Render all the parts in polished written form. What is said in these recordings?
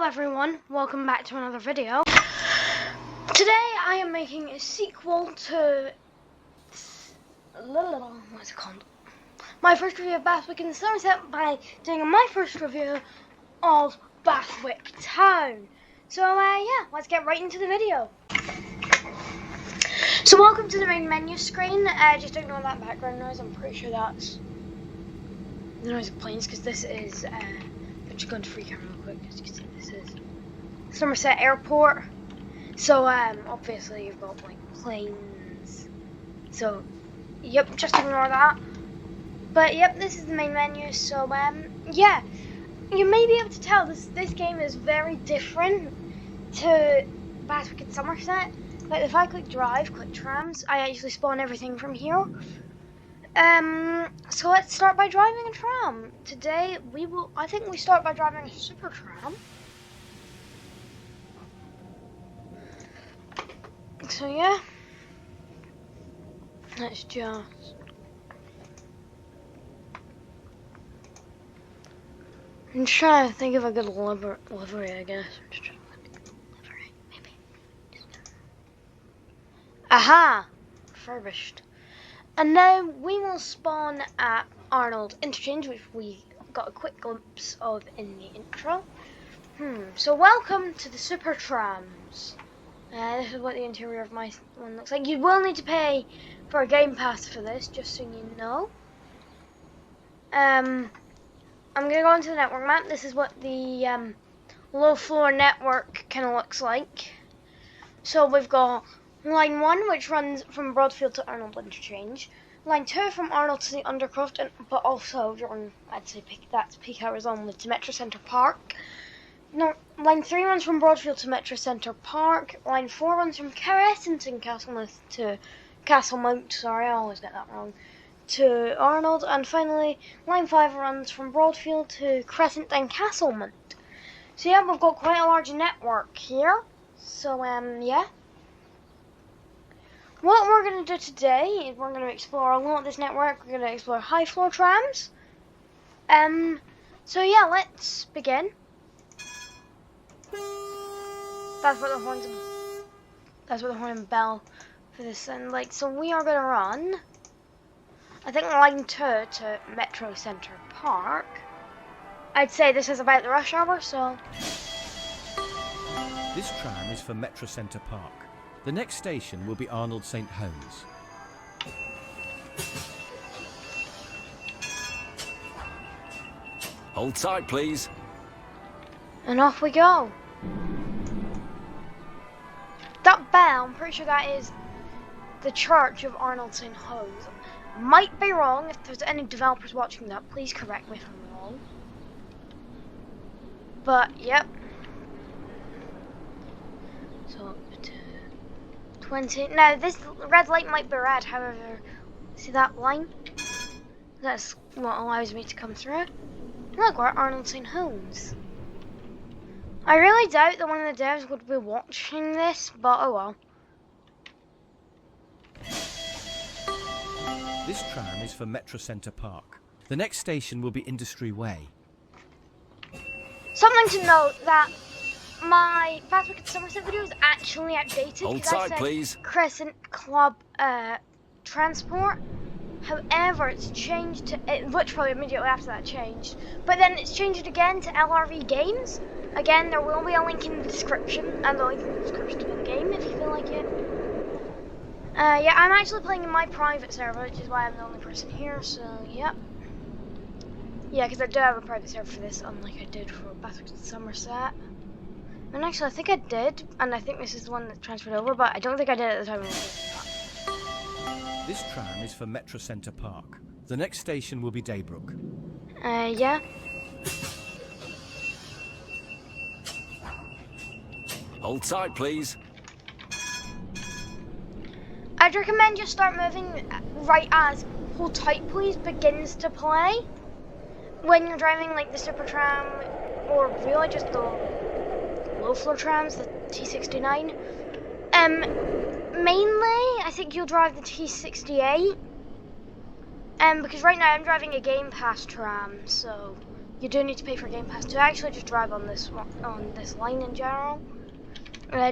everyone, welcome back to another video. Today I am making a sequel to what's it called? My first review of Bathwick in Somerset by doing my first review of Bathwick Town. So yeah, let's get right into the video. So welcome to the main menu screen. Just ignore that background noise. I'm pretty sure that's the noise of planes because this is I'm just going to free camera real quick. As you can see, this is Somerset Airport. So obviously you've got like planes. So yep, just ignore that. But yep, this is the main menu. So yeah, you may be able to tell this game is very different to Bathwick and Somerset. Like if I click drive, click trams, I actually spawn everything from here. So let's start by driving a tram. Today I think we start by driving a super tram. So yeah, let's just I'm trying to think of a good livery, I guess. I'm just trying to think of a good livery, maybe. Aha! Refurbished. And now we will spawn at Arnold Interchange, which we got a quick glimpse of in the intro. So welcome to the super trams. This is what the interior of my one looks like. You will need to pay for a game pass for this, just so you know. I'm going to go into the network map. This is what the low floor network kind of looks like. So we've got Line 1, which runs from Broadfield to Arnold Interchange. Line 2 from Arnold to the Undercroft, but also during, I'd say, peak hours only, to Metro Centre Park. No, Line 3 runs from Broadfield to Metro Centre Park. Line 4 runs from Crescenton Castlemouth to Castlemount, sorry, I always get that wrong, to Arnold. And finally, Line 5 runs from Broadfield to Crescent and Castlemount. So yeah, we've got quite a large network here. So yeah. What we're going to do today is we're going to explore a lot of this network. We're going to explore high floor trams. So yeah, let's begin. That's what the horn and bell for this sound like. So we are going to run, I think, line 2 to Metro Centre Park. I'd say this is about the rush hour, so. This tram is for Metro Centre Park. The next station will be Arnold St Holmes. Hold tight, please. And off we go. That bell, I'm pretty sure that is the church of Arnold St Holmes. Might be wrong. If there's any developers watching that, please correct me if I'm wrong. But yep. So up to 20. Now this red light might be red, however, see that line? That's what allows me to come through. Look, we're at Arnold St Holmes. I really doubt that one of the devs would be watching this, but oh well. This tram is for Metro Centre Park. The next station will be Industry Way. Something to note that my Bathwick and Somerset video is actually outdated. Hold tight, please. Crescent Club Transport. However, it's changed to, which probably immediately after that changed. But then it's changed again to LRV Games. Again, there will be a link in the description, and the link in the description to the game if you feel like it. Yeah, I'm actually playing in my private server, which is why I'm the only person here, so yeah. Yeah, because I do have a private server for this, unlike I did for Bathwick and Somerset. And actually, I think I did, and I think this is the one that transferred over, but I don't think I did at the time. This tram is for Metro Centre Park. The next station will be Daybrook. Yeah. Hold tight, please. I'd recommend you start moving right as Hold Tight Please begins to play. When you're driving like the super tram, or really just the low floor trams, the T69. Mainly, I think you'll drive the T68. Because right now I'm driving a Game Pass tram, so you do need to pay for Game Pass to actually just drive on this line in general.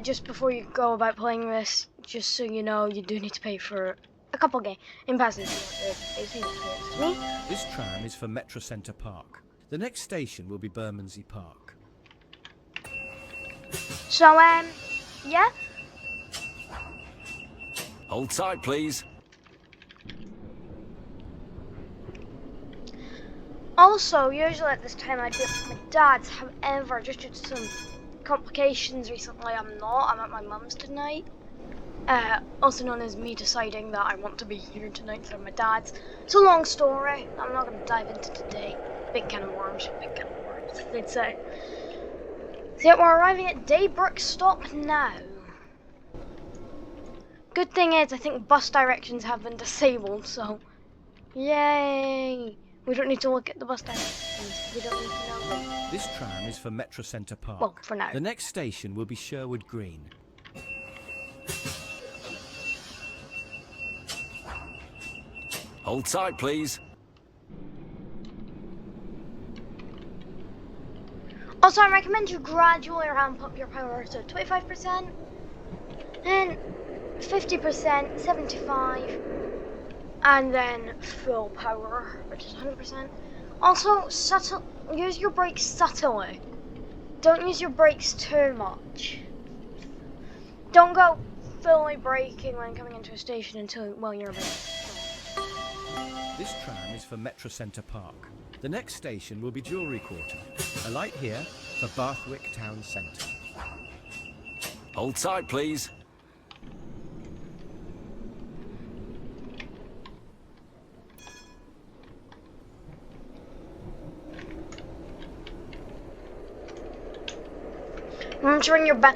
Just before you go about playing this, just so you know, you do need to pay for a couple Game Passes if you want the experience to me. This tram is for Metro Centre Park. The next station will be Bermondsey Park. So, yeah. Hold tight, please. Also, usually at this time I'd be at my dad's. However, just due to some complications recently, I'm not. I'm at my mum's tonight. Also known as me deciding that I want to be here tonight instead of my dad's. It's a long story. I'm not going to dive into today. Big can of worms, they'd say. So yeah, we're arriving at Daybrook Stop now. Good thing is, I think bus directions have been disabled, so yay! We don't need to look at the bus directions. We don't need to know them. This tram is for Metro Centre Park. Well, for now. The next station will be Sherwood Green. Hold tight, please. Also, I recommend you gradually ramp up your power to 25%, and 50%, 75%, and then full power, which is 100%. Also, use your brakes subtly. Don't use your brakes too much. Don't go fully braking when coming into a station until, well, you're a bit. This tram is for Metro Centre Park. The next station will be Jewellery Quarter. Alight here for Bathwick Town Centre. Hold tight, please. Remember to ring your bell.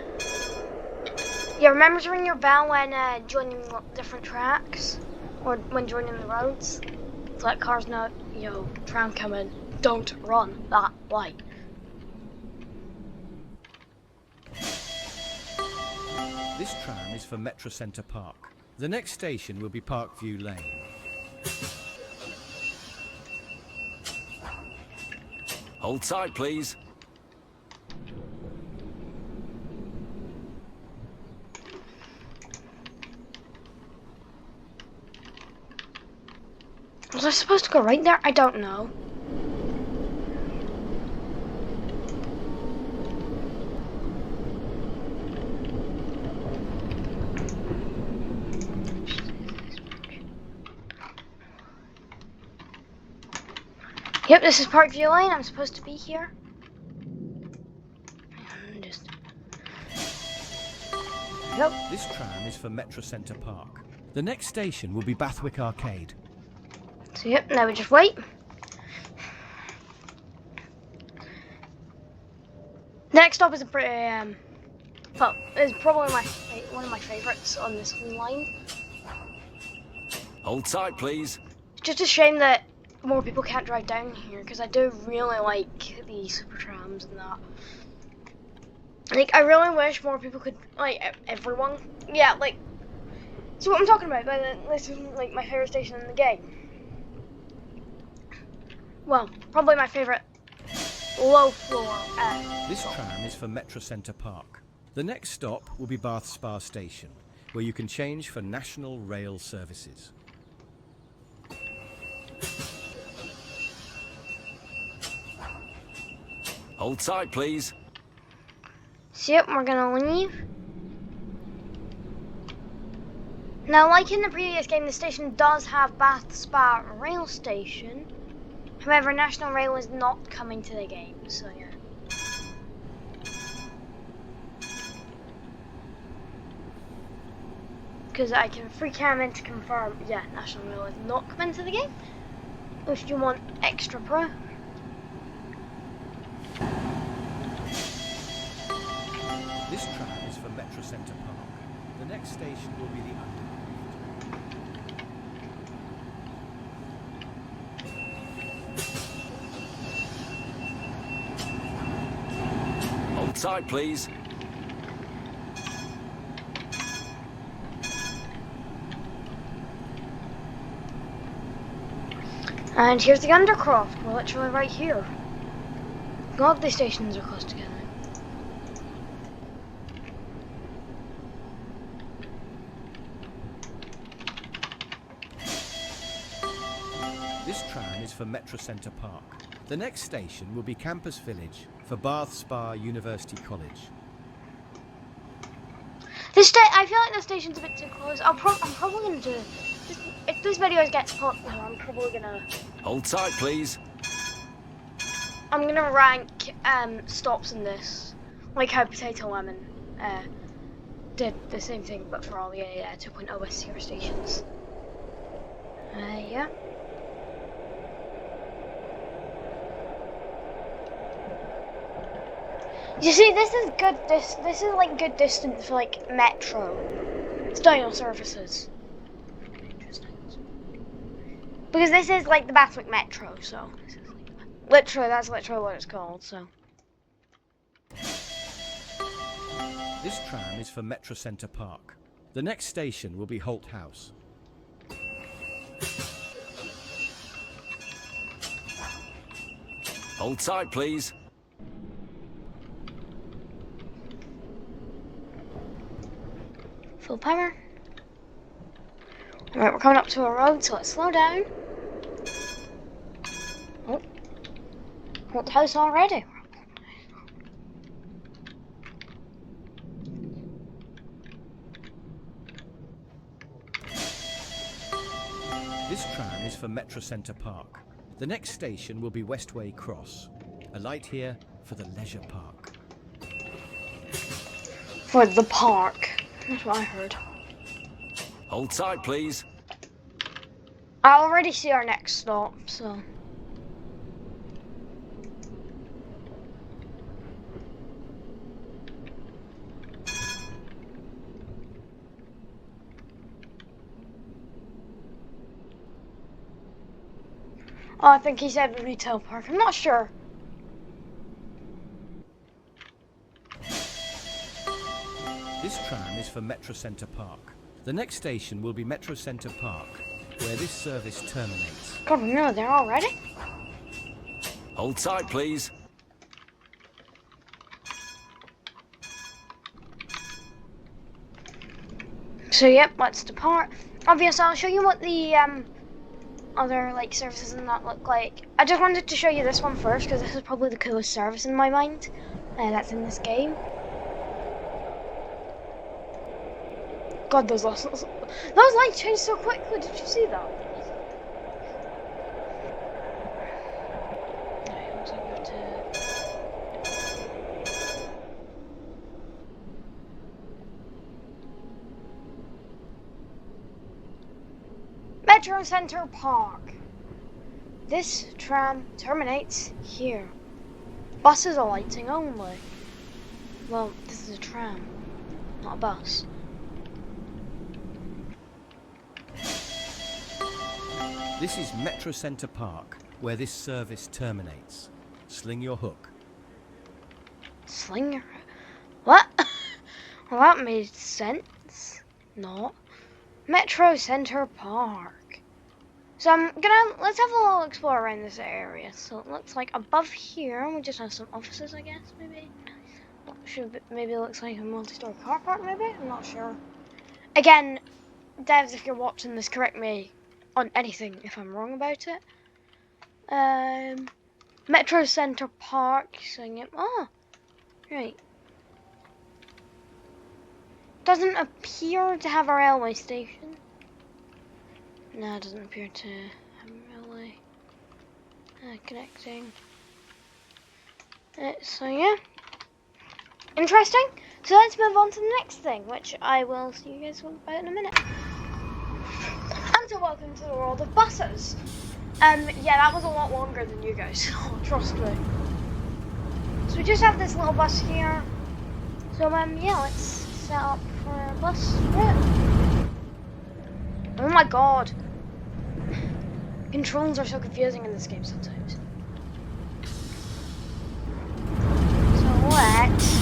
Yeah, remember to ring your bell when joining different tracks or when joining the roads. To let cars know, yo, tram coming. Don't run that light. This tram is for Metro Centre Park. The next station will be Parkview Lane. Hold tight, please. Was I supposed to go right there? I don't know. Yep, this is Parkview Lane. I'm supposed to be here. Yep. This tram is for Metro Centre Park. The next station will be Bathwick Arcade. So yep, now we just wait. Next stop is a pretty well, it's probably one of my favourites on this line. Hold tight, please. It's just a shame that more people can't drive down here because I do really like the super trams and that. Like, I really wish more people could, like, everyone. Yeah, like, see what I'm talking about? This is like my favourite station in the game. Well, probably my favourite low floor. This tram is for Metro Centre Park. The next stop will be Bath Spa Station, where you can change for National Rail services. Hold tight, please. So yep, we're gonna leave. Now, like in the previous game, the station does have Bath Spa Rail Station. However, National Rail is not coming to the game, so yeah. Because I can free cam in to confirm, yeah, National Rail is not coming to the game. If you want extra pro. This tram is for Metro Centre Park. The next station will be the Hold tight, please. And here's the Undercroft. We're literally right here. God, the stations are close together. This tram is for Metro Centre Park. The next station will be Campus Village for Bath Spa University College. I feel like the station's a bit too close. I'm probably gonna do this, if this video gets popular. I'm probably gonna. Hold tight, please. I'm gonna rank stops in this, like how Potato Lemon did the same thing, but for all the 2.0 SCR stations. Yeah. You see, this is good. This is like good distance for like metro style services. Because this is like the Bathwick Metro, so this is like, literally that's literally what it's called. So This tram is for Metro Centre Park. The next station will be Holt House. Hold tight, please. full power. Alright, we're coming up to a road, so let's slow down. Oh, Holt House already. This tram is for Metro Centre Park. The next station will be Westway Cross. A light here for the leisure park. For the park. That's what I heard. Hold tight, please. I already see our next stop, so. Oh, I think he said retail park. I'm not sure. This tram is for Metro Centre Park. The next station will be Metro Centre Park, where this service terminates. God, we're nearly there already. Hold tight, please. So yep, let's depart. Obviously, I'll show you what the other like services and that look like. I just wanted to show you this one first because this is probably the coolest service in my mind that's in this game. God, those lights changed so quickly. Did you see that? Right, looks like we have to... Metro Centre Park. This tram terminates here. Buses are lighting only. Well, this is a tram, not a bus. This is Metro Centre Park, where this service terminates. Sling your hook. Sling your... What? Well, that made sense. Not. Metro Centre Park. So let's have a little explore around this area. So it looks like above here, we just have some offices, I guess, maybe. Maybe it looks like a multi-story car park, maybe? I'm not sure. Again, devs, if you're watching this, correct me on anything if I'm wrong about it. Metro Centre Park, saying it. Oh, right. Doesn't appear to have a railway station. No, it doesn't appear to have a railway connecting. So yeah, interesting. So let's move on to the next thing, which I will see you guys about in a minute. And so welcome to the world of buses. Yeah, that was a lot longer than you guys. Trust me. So we just have this little bus here. So yeah, let's set up for a bus route. Oh my god. Controls are so confusing in this game sometimes. So let's...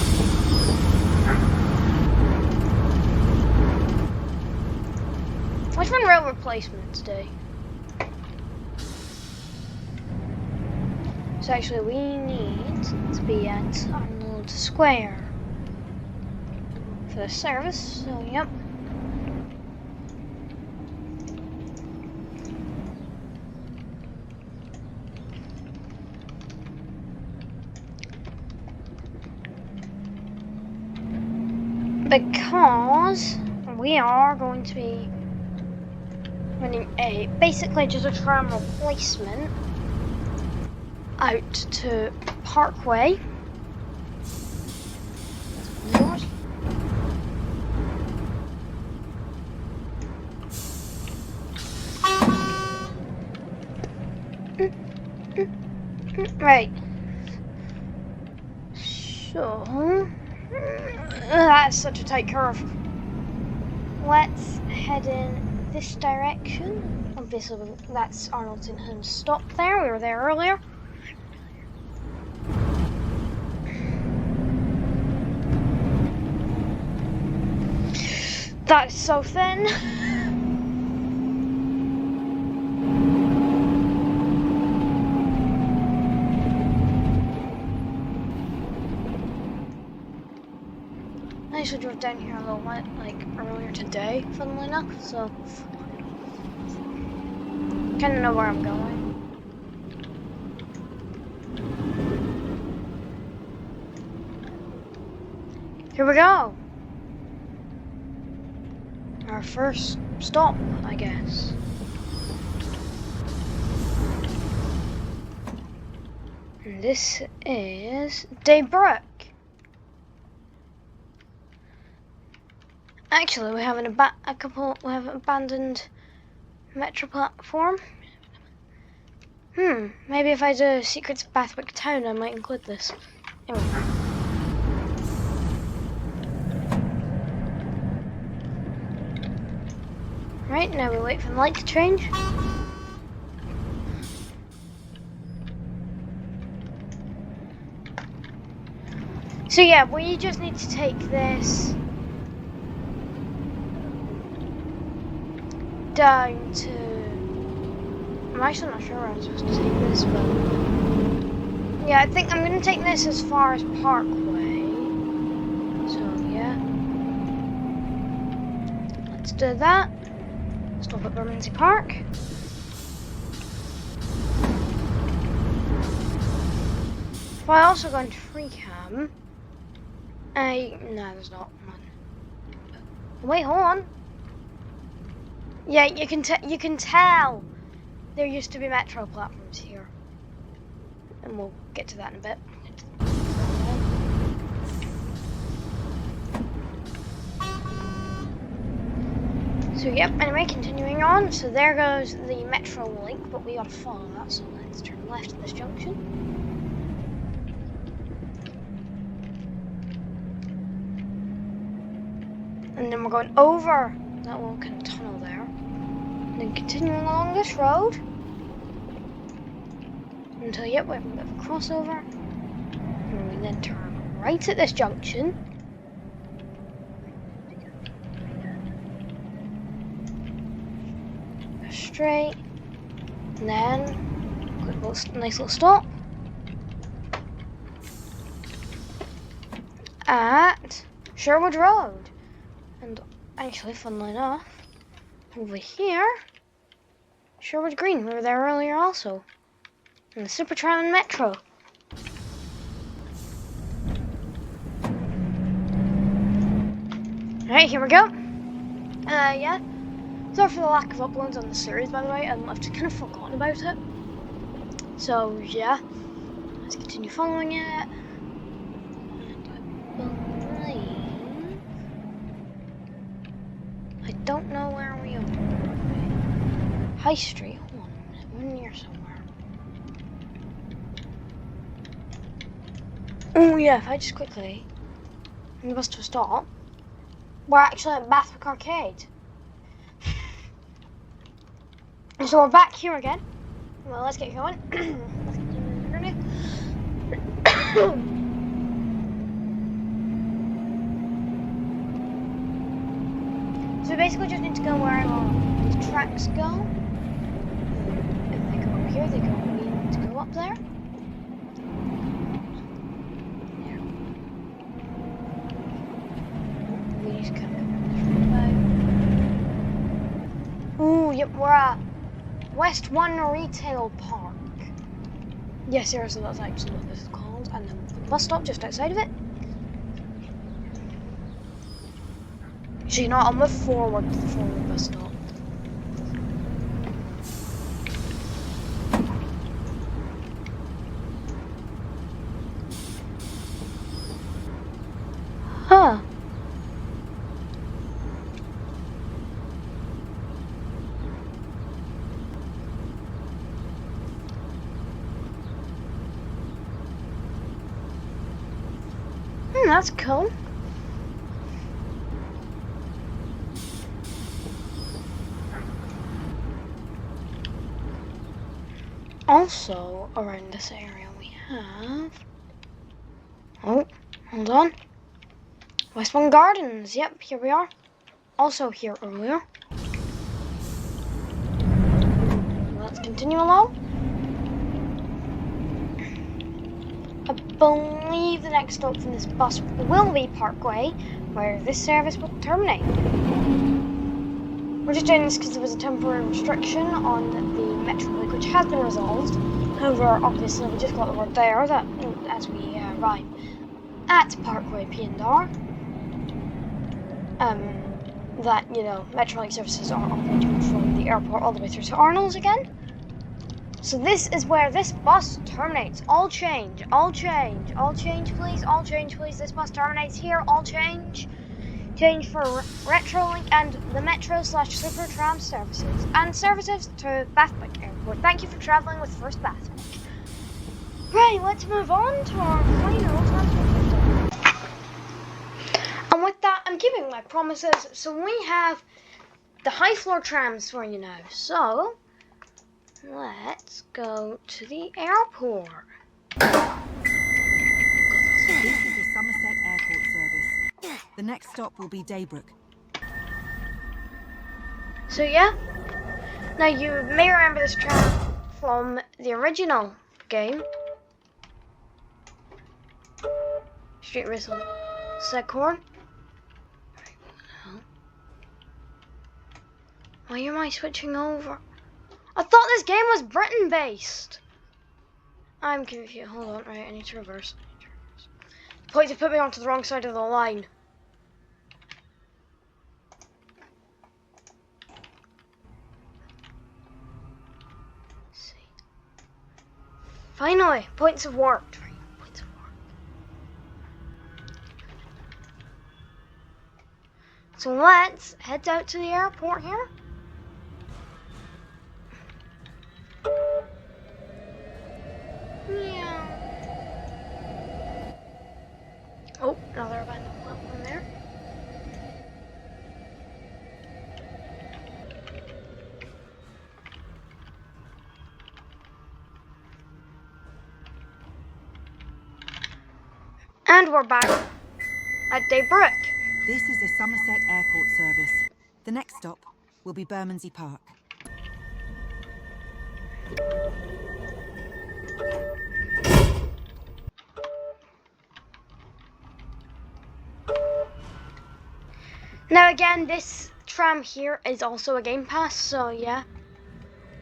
Which one rail replacement today? So actually we need to be at Arnold Square for the service, so yep. Because we are going to be running basically just a tram replacement out to Parkway. Right. So that's such a tight curve. Let's head in this direction. Obviously, that's Arnoldton Home's stop there. We were there earlier. That is so thin. I actually drove down here a little bit, like earlier today, funnily enough, so kind of know where I'm going. Here we go. Our first stop, I guess. And this is Bathwick. Actually, we have an abandoned metro platform. Maybe if I do Secrets of Bathwick Town, I might include this. Anyway. Right, now we wait for the light to change. So yeah, we just need to take this down to... I'm actually not sure where I'm supposed to take this, but... yeah, I think I'm going to take this as far as Parkway. So, yeah. Let's do that. Stop at Bermondsey Park. Well, I also go into Freecam. No, there's not one. Wait, hold on. Yeah, you can tell there used to be metro platforms here, and we'll get to that in a bit. So yep. Anyway, continuing on. So there goes the metro link, but we gotta follow that. So let's turn left at this junction. And then we're going over that little kind of tunnel there. And then continuing along this road. Until, yep, we have a bit of a crossover. And we then turn right at this junction. Go straight. And then, quick little, nice little stop. At Sherwood Road. And actually, funnily enough, over here, Sherwood Green. We were there earlier also. And the Supertram and Metro. Alright, here we go. Yeah. Sorry for the lack of uploads on the series, by the way. I've just kind of forgotten about it. So, yeah. Let's continue following it. I don't know where we are. High Street. Hold on a minute. We're near somewhere. Oh yeah, if I just quickly bring the bus to a stop. We're actually at Bathwick Arcade. So we're back here again. Well, let's get going. Let's continue the journey. So we basically just need to go where the tracks go. If they go up here, we need to go up there. these kind of. Ooh, yep, we're at West One Retail Park. Yes, seriously, that's actually what this is called. And then the bus stop just outside of it. So you know what, I'll move forward to the forward bus stop. Huh. That's cool. Also, around this area we have... Oh, hold on. Westbourne Gardens. Yep, here we are. Also here earlier. Let's continue along. I believe the next stop from this bus will be Parkway, where this service will terminate. We're just doing this because there was a temporary restriction on the Metro Link, which has been resolved. However, obviously, we just got the word there that as we arrive at Parkway P&R, that, you know, Metrolink services are operating from the airport all the way through to Arnold's again. So this is where this bus terminates. All change, all change, all change please, all change please. This bus terminates here, all change. Change for Retrolink and the Metro/Super Tram services. And services to Bathwick Airport. Thank you for travelling with First Bathwick. Right, let's move on to our final transport system. And with that, I'm keeping my promises. So we have the high floor trams for you now. So let's go to the airport. This is the Somerset Airport service. The next stop will be Daybrook. So yeah, now you may remember this tram from the original game. Street Whistle. Secorn. Why am I switching over? I thought this game was Britain based. I'm confused. Hold on, right, I need to reverse. Please have put me onto the wrong side of the line. Let's see. Finally, points have worked. Points have worked. So let's head out to the airport here. Yeah. Oh, another abandoned platform there. And we're back at Daybrook. This is the Somerset Airport service. The next stop will be Bermondsey Park. Now again, this tram here is also a game pass, so yeah.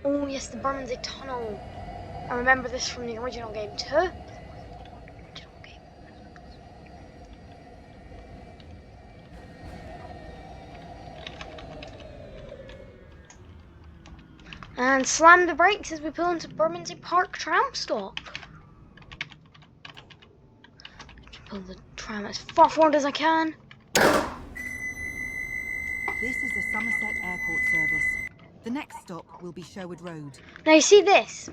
Oh yes, the Bermondsey Tunnel. I remember this from the original game too. And slam the brakes as we pull into Bermondsey Park tram stop. Pull the tram as far forward as I can. This is the Somerset Airport service. The next stop will be Sherwood Road. Now you see this.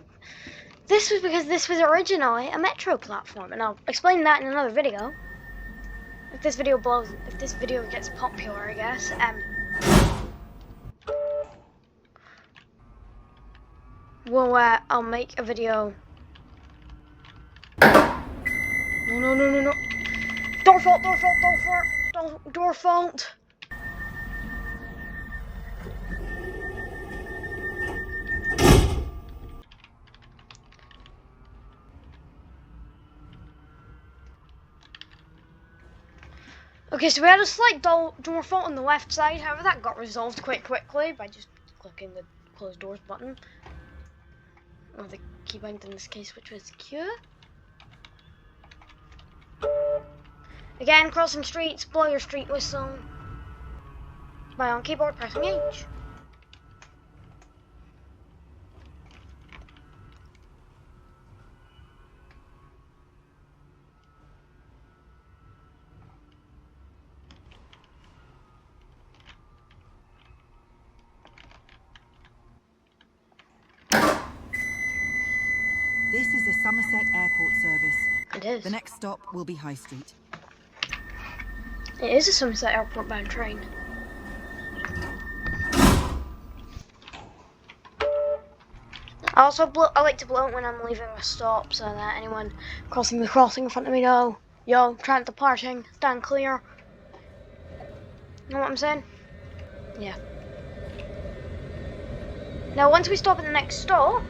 This was because this was originally a metro platform, and I'll explain that in another video. If this video gets popular, I guess. I'll make a video. No. Door fault. Door fault. Okay, so we had a slight door fault on the left side. However, that got resolved quite quickly by just clicking the close doors button. Or the keybind in this case, which was Q. Again, crossing streets, blow your street whistle. By on keyboard, pressing H. This is a Somerset Airport service. It is. The next stop will be High Street. It is a Somerset Airport bound train. I like to blow it when I'm leaving a stop so that anyone crossing the crossing in front of me know, yo, trying departing, stand clear. You know what I'm saying? Yeah. Now once we stop at the next stop,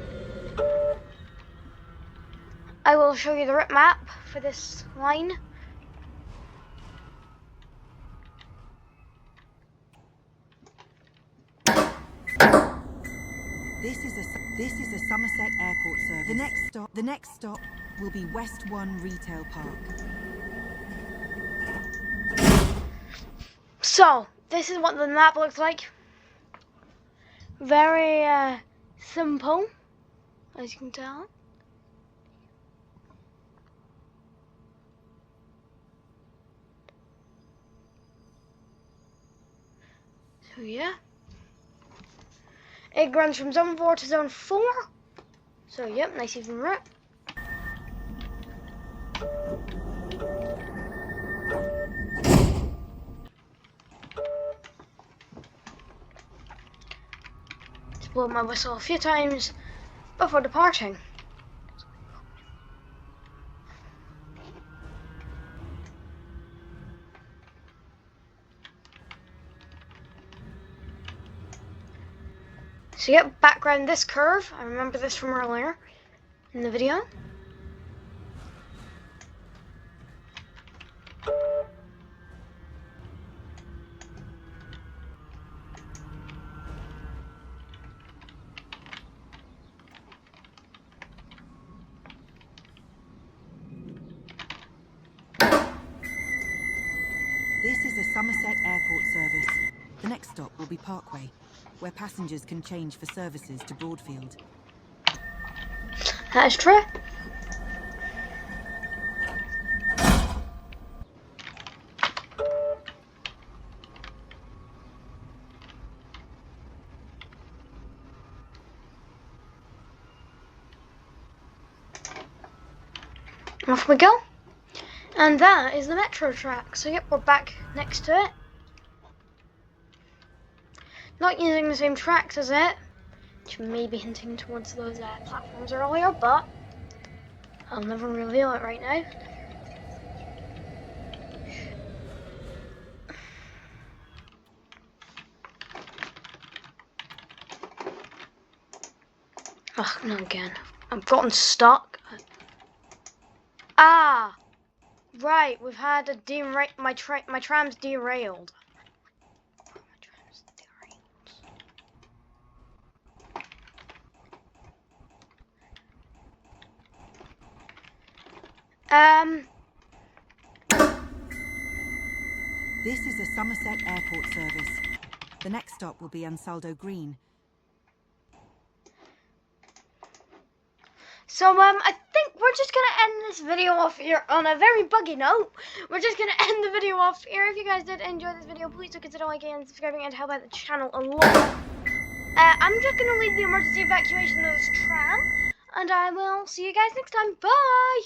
I will show you the route map for this line. This is a Somerset Airport service. The next stop will be West 1 Retail Park. So, this is what the map looks like. Very simple, as you can tell. So yeah. It runs from zone 4 to zone 4. So yep, nice even route. Just blow my whistle a few times before departing. So yep, back around this curve. I remember this from earlier in the video. This is a Somerset Airport service. The next stop will be Parkway, where passengers can change for services to Broadfield. That is true. Off we go. And that is the metro track. So yep, we're back next to it. Not using the same tracks as it, which may be hinting towards those platforms earlier, but I'll never reveal it right now. Oh, no, again. I've gotten stuck. Ah! Right, we've had a my tram's derailed. This is a Somerset Airport service. The next stop will be Ansaldo Green. So, I think we're just gonna end this video off here on a very buggy note. We're just gonna end the video off here. If you guys did enjoy this video, please do consider liking and subscribing and help out the channel a lot. I'm just gonna leave the emergency evacuation of this tram, and I will see you guys next time. Bye!